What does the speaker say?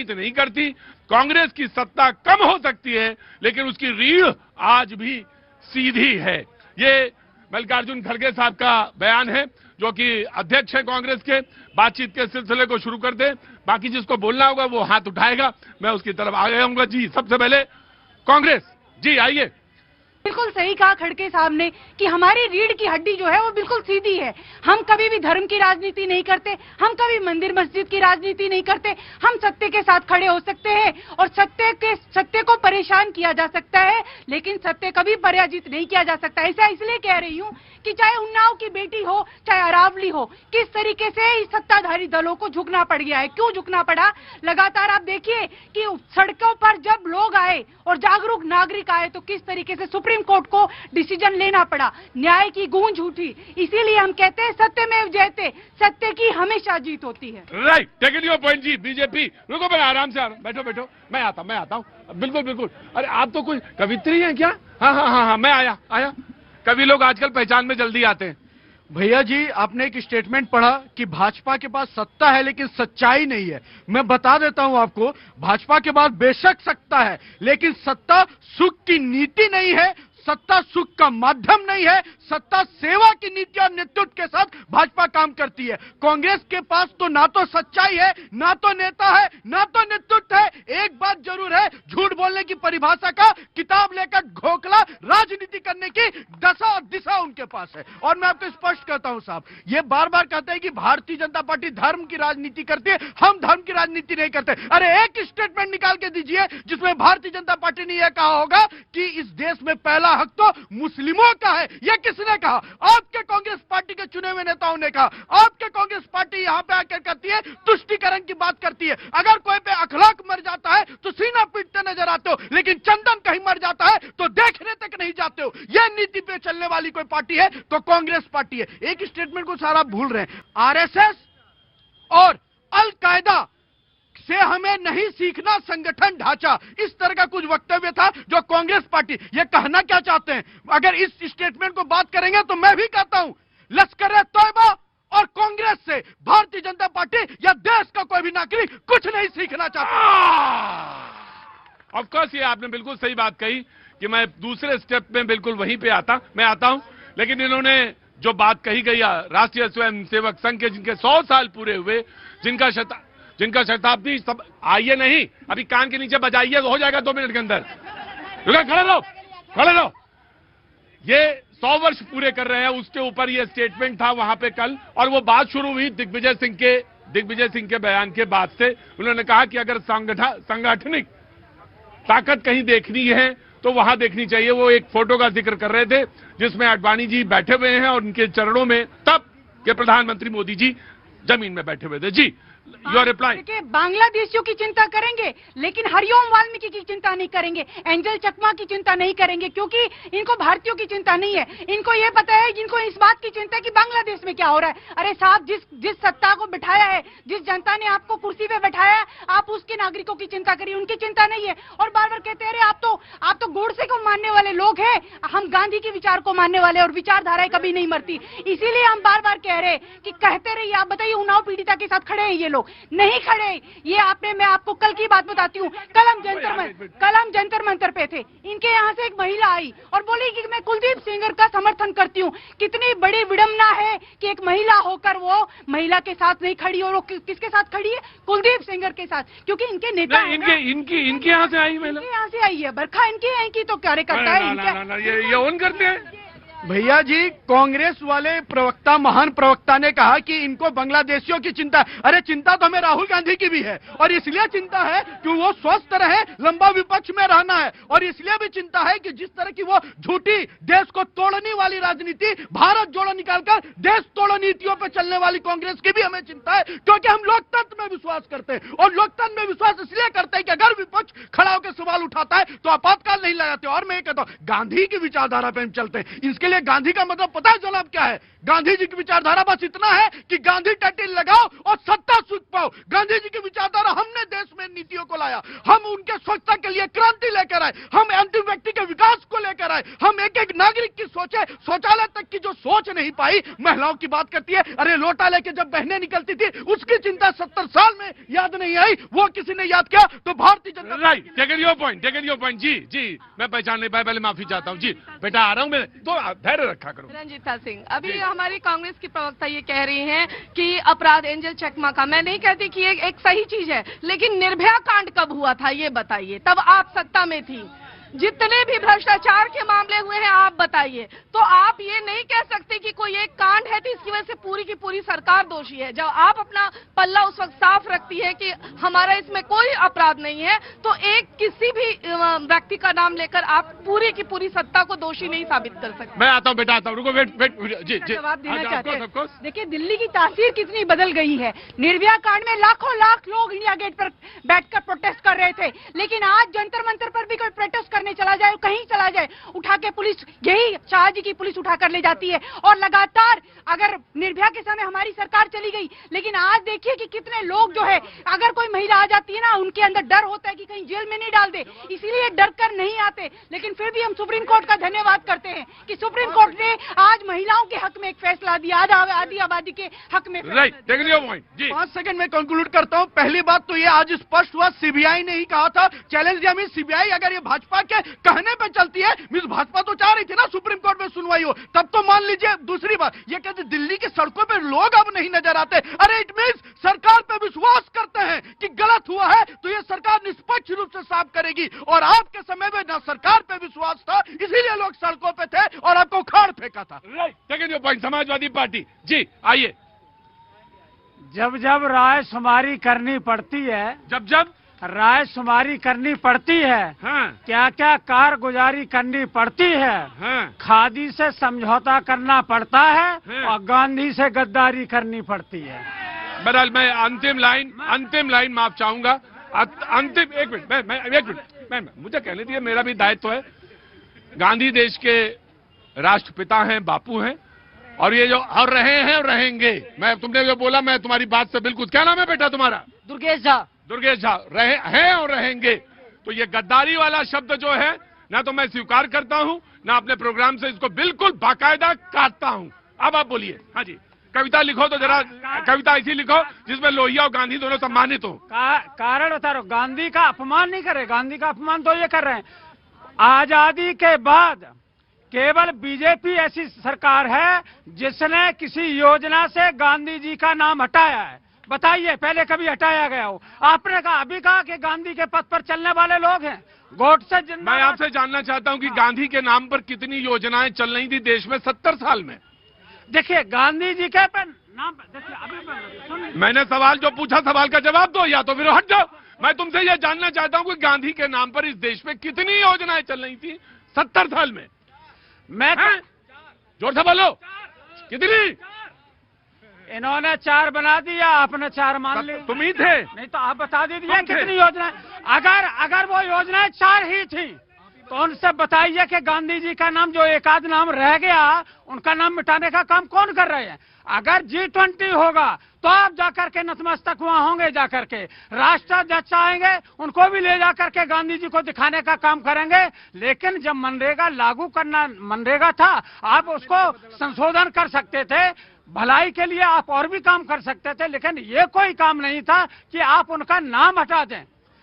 राजनीति नहीं करती। कांग्रेस की सत्ता कम हो सकती है लेकिन उसकी रीढ़ आज भी सीधी है। ये मल्लिकार्जुन खड़गे साहब का बयान है, जो कि अध्यक्ष है कांग्रेस के। बातचीत के सिलसिले को शुरू कर दे, बाकी जिसको बोलना होगा वो हाथ उठाएगा, मैं उसकी तरफ आ जाऊंगा। जी, सबसे पहले कांग्रेस जी, आइए। बिल्कुल सही कहा खड़गे साहब ने कि हमारी रीढ़ की हड्डी जो है वो बिल्कुल सीधी है। हम कभी भी धर्म की राजनीति नहीं करते, हम कभी मंदिर मस्जिद की राजनीति नहीं करते। हम सत्य के साथ खड़े हो सकते हैं और सत्य को परेशान किया जा सकता है, लेकिन सत्य कभी पराजित नहीं किया जा सकता। ऐसा इसलिए कह रही हूँ कि चाहे उन्नाव की बेटी हो, चाहे अरावली हो, किस तरीके से इस सत्ताधारी दलों को झुकना पड़ गया है। क्यों झुकना पड़ा? लगातार आप देखिए कि सड़कों पर जब लोग आए और जागरूक नागरिक आए तो किस तरीके से सुप्रीम कोर्ट को डिसीजन लेना पड़ा। न्याय की गूंज उठी। इसीलिए हम कहते हैं सत्यमेव जयते, सत्य की हमेशा जीत होती है। राइट, टेक योर पॉइंट जी। बीजेपी, रुको, मैं आराम से बैठो, मैं आता हूँ। बिल्कुल। अरे आप तो कोई कवित्री हैं क्या? हाँ, मैं आया। कवि लोग आजकल पहचान में जल्दी आते हैं। भैया जी, आपने एक स्टेटमेंट पढ़ा कि भाजपा के पास सत्ता है लेकिन सच्चाई नहीं है। मैं बता देता हूं आपको, भाजपा के पास बेशक सत्ता है लेकिन सत्ता सुख की नीति नहीं है, सत्ता सुख का माध्यम नहीं है। सत्ता सेवा की नीति और नेतृत्व के साथ भाजपा काम करती है। कांग्रेस के पास तो ना तो सच्चाई है, ना तो नेता है, ना तो नेतृत्व है। एक बात जरूर है, झूठ बोलने की परिभाषा का किताब लेकर घोखला राजनीति करने की दशा और दिशा उनके पास है। और मैं आपको स्पष्ट कहता हूं साहब, ये बार बार कहते हैं कि भारतीय जनता पार्टी धर्म की राजनीति करती है, हम धर्म की राजनीति नहीं करते। अरे एक स्टेटमेंट निकाल के दीजिए जिसमें भारतीय जनता पार्टी ने यह कहा होगा कि इस देश में पहला हक तो मुस्लिमों का है। यह किसने कहा? आपके कांग्रेस पार्टी के चुने हुए नेताओं ने कहा। आपके कांग्रेस पार्टी यहां पे आकर करती है, तुष्टीकरण की बात करती है। अगर कोई पे अखलाक मर जाता है तो सीना पीटते नजर आते हो, लेकिन चंदन कहीं मर जाता है तो देखने तक नहीं जाते हो। यह नीति पे चलने वाली कोई पार्टी है तो कांग्रेस पार्टी है। एक स्टेटमेंट को सारा भूल रहे हैं। आरएसएस और अलकायदा से हमें नहीं सीखना संगठन ढांचा, इस तरह का कुछ वक्तव्य था जो कांग्रेस पार्टी ये कहना क्या चाहते हैं। अगर इस स्टेटमेंट को बात करेंगे तो मैं भी कहता हूं, लश्कर-ए-तोयबा और कांग्रेस से भारतीय जनता पार्टी या देश का कोई भी नागरिक कुछ नहीं सीखना चाहता। ऑफ कोर्स, ये आपने बिल्कुल सही बात कही कि मैं दूसरे स्टेप में बिल्कुल वहीं पे मैं आता हूं। लेकिन इन्होंने जो बात कही गई राष्ट्रीय स्वयंसेवक संघ के, जिनके 100 साल पूरे हुए, जिनका शताब्दी सब, आइए नहीं, अभी कान के नीचे बजाइए, हो जाएगा 2 मिनट के अंदर। खड़े रहो। ये 100 वर्ष पूरे कर रहे हैं, उसके ऊपर ये स्टेटमेंट था वहां पे कल, और वो बात शुरू हुई दिग्विजय सिंह के बयान के बाद से। उन्होंने कहा कि अगर सांगठनिक ताकत कहीं देखनी है तो वहां देखनी चाहिए। वो एक फोटो का जिक्र कर रहे थे जिसमें आडवाणी जी बैठे हुए हैं और उनके चरणों में तब के प्रधानमंत्री मोदी जी जमीन में बैठे हुए थे। जी, योर रिप्लाई। देखिए, बांग्लादेशियों की चिंता करेंगे लेकिन हरिओम वाल्मीकि की चिंता नहीं करेंगे, एंजल चकमा की चिंता नहीं करेंगे, क्योंकि इनको भारतीयों की चिंता नहीं है। इनको ये पता है, इनको इस बात की चिंता है कि बांग्लादेश में क्या हो रहा है। अरे साहब, जिस सत्ता को बिठाया है, जिस जनता ने आपको कुर्सी पे बैठाया है, आप उसके नागरिकों की चिंता करिए, उनकी चिंता नहीं है। और बार बार कहते हैं, अरे आप तो गोडसे को मानने वाले लोग हैं, हम गांधी के विचार को मानने वाले, और विचारधाराएं कभी नहीं मरती। इसीलिए हम बार बार कह रहे कि कहते रहिए। आप बताइए, उन्नाव पीड़िता के साथ खड़े हैं ये लोग? नहीं खड़े। ये मैं आपको कल की बात बताती हूँ। कलम जंतर मंतर पे थे, इनके यहाँ से एक महिला आई और बोली कि मैं कुलदीप सेंगर का समर्थन करती हूँ। कितनी बड़ी विडंबना है कि एक महिला होकर वो महिला के साथ नहीं खड़ी, और वो किसके साथ खड़ी है? कुलदीप सेंगर के साथ, क्योंकि इनके नेता इनके यहाँ से आई महिला, यहाँ से आई है। बरखा इनके यहाँ की तो कार्यकर्ता है। ये ऑन करते हैं भैया जी। कांग्रेस वाले प्रवक्ता, महान प्रवक्ता ने कहा कि इनको बांग्लादेशियों की चिंता है। अरे चिंता तो हमें राहुल गांधी की भी है, और इसलिए चिंता है कि वो स्वस्थ रहे, लंबा विपक्ष में रहना है। और इसलिए भी चिंता है कि जिस तरह की वो झूठी देश को तोड़ने वाली राजनीति, भारत जोड़ो निकालकर देश तोड़ो नीतियों पर चलने वाली कांग्रेस की भी हमें चिंता है, क्योंकि हम लोकतंत्र में विश्वास करते हैं। और लोकतंत्र में विश्वास इसलिए करते हैं कि अगर विपक्ष खड़ा होकर सवाल उठाता है तो आपातकाल नहीं लगाते। और मैं ये कहता हूं, गांधी की विचारधारा पर हम चलते हैं। इसके गांधी का मतलब पता है जनाब क्या है? गांधी जी की विचारधारा बस इतना है कि गांधी टाइटल लगाओ और सत्ता सुख पाओ। गांधी जी की विचारधारा हमने देश में नीतियों को चलाया, हम उनके स्वच्छता के लिए क्रांति लेकर आए, हम अंतिम व्यक्ति के विकास को लेकर आए, हम एक एक नागरिक की सोचे, शौचालय तक की जो सोच नहीं पाई, महिलाओं की बात करती है, अरे लोटा लेके जब बहनें निकलती थी उसकी चिंता 70 साल में याद नहीं आई, वो किसी ने याद किया तो Bharatiya Janata right, taken your point. जी मैं पहचान नहीं पाया, पहले माफी चाहता हूँ जी, बेटा आ रहा हूँ मैं, तो धैर्य रखा करो। रंजीता सिंह, अभी हमारी कांग्रेस की प्रवक्ता ये कह रही हैं कि अपराध एंजल चकमा का, मैं नहीं कहती कि ये एक सही चीज है, लेकिन निर्भया कांड कब हुआ था ये बताइए, तब आप सत्ता में थी, जितने भी भ्रष्टाचार के मामले हुए हैं आप बताइए, तो आप ये नहीं कह सकते कि कोई एक कांड है तो इसकी वजह से पूरी की पूरी सरकार दोषी है। जब आप अपना पल्ला उस वक्त साफ रखती है कि हमारा इसमें कोई अपराध नहीं है, तो एक किसी भी व्यक्ति का नाम लेकर आप पूरी की पूरी सत्ता को दोषी नहीं साबित कर सकते। मैं आता हूँ बेटा, आता हूँ, रुको, वेट जी जी, जवाब देना चाहते हैं। Of course. देखिए दिल्ली की तासीर कितनी बदल गई है। निर्भया कांड में लाखों लाख लोग इंडिया गेट पर बैठकर प्रोटेस्ट कर रहे थे, लेकिन आज जंतर मंतर पर भी कोई प्रोटेस्ट करने चला जाए, कहीं चला जाए, उठा के पुलिस, यही शाह जी की पुलिस उठा कर ले जाती है। और लगातार अगर निर्भया के समय हमारी सरकार चली गई, लेकिन आज देखिए कि कितने लोग जो है, अगर कोई महिला आ जाती है ना, उनके अंदर डर होता है कि कहीं जेल में नहीं डाल दे, इसीलिए डर कर नहीं आते। लेकिन फिर भी हम सुप्रीम कोर्ट का धन्यवाद करते हैं कि सुप्रीम कोर्ट ने आज महिलाओं के हक में एक फैसला दिया, आधी आबादी के हक में। राइट, टेकन योर पॉइंट जी। 5 सेकंड में कंक्लूड करता हूं। पहली बात तो ये आज स्पष्ट हुआ, सीबीआई ने ही कहा था, चैलेंज दिया मीन सीबीआई अगर ये भाजपा के कहने पे चलती है, मीन भाजपा तो चाह रही थी ना सुप्रीम कोर्ट में सुनवाई हो, तब तो मान लीजिए। दूसरी बात ये कहते दिल्ली की सड़कों पे लोग अब नहीं नजर आते, अरे इट मीन सरकार पे विश्वास करते हैं कि गलत हुआ है तो ये सरकार निष्पक्ष रूप से साफ करेगी, और आपके समय में ना सरकार पे विश्वास था, इसीलिए लोग सड़कों पे थे और आपको उखाड़ फेंका था। Right, taken your point. Samajwadi Party ji आइए। जब जब रायशुमारी करनी पड़ती है, जब रायशुमारी करनी पड़ती है, हाँ क्या क्या कारगुजारी करनी पड़ती है, हाँ खादी से समझौता करना पड़ता है हाँ। और गांधी से गद्दारी करनी पड़ती है। बहरहाल मैं अंतिम लाइन माफ चाहूंगा। अंतिम एक मिनट, मैं मुझे कहने दिए, मेरा भी दायित्व है। गांधी देश के राष्ट्रपिता हैं, बापू हैं, और ये जो और रहे हैं और रहेंगे। मैं तुमने जो बोला मैं तुम्हारी बात से बिल्कुल, क्या नाम है बेटा तुम्हारा? दुर्गेश झा रहे हैं और रहेंगे। तो ये गद्दारी वाला शब्द जो है ना, तो मैं स्वीकार करता हूं ना, अपने प्रोग्राम से इसको बिल्कुल बाकायदा काटता हूं। अब आप बोलिए। हाँ जी, कविता लिखो तो जरा, कविता ऐसी लिखो जिसमें लोहिया और गांधी दोनों सम्मानित हो। कारण बता रहा हूं, गांधी का अपमान नहीं कर रहे, गांधी का अपमान तो ये कर रहे हैं, आजादी के बाद केवल बीजेपी ऐसी सरकार है जिसने किसी योजना से गांधी जी का नाम हटाया है। बताइए पहले कभी हटाया गया हो? आपने कहा, अभी कहा कि गांधी के पथ पर चलने वाले लोग हैं। गोट से मैं आपसे जानना चाहता हूं कि गांधी के नाम पर कितनी योजनाएं चल रही थी देश में 70 साल में? देखिए गांधी जी के नाम पर, देखिए अभी मैंने सवाल जो पूछा, सवाल का जवाब दो, या तो फिर हट जाओ। मैं तुमसे यह जानना चाहता हूं कि गांधी के नाम पर इस देश में कितनी योजनाएं चल रही थी 70 साल में? मैं जोर से बोलो, कितनी? इन्होंने 4 बना दिया, आपने 4 मान ली। तुम ही थे? नहीं तो आप बता दीजिए कितनी योजनाएं। अगर वो योजनाएं 4 ही थी तो उनसे बताइए कि गांधी जी का नाम, जो एक आध नाम रह गया, उनका नाम मिटाने का काम कौन कर रहे हैं? अगर G20 होगा तो आप जाकर के नतमस्तक वहां होंगे, जाकर के राष्ट्राध्यक्ष आएंगे, उनको भी ले जाकर के गांधी जी को दिखाने का काम करेंगे। लेकिन जब मनरेगा लागू करना, मनरेगा था, आप उसको संशोधन कर सकते थे, भलाई के लिए आप और भी काम कर सकते थे, लेकिन ये कोई काम नहीं था कि आप उनका नाम हटा दें।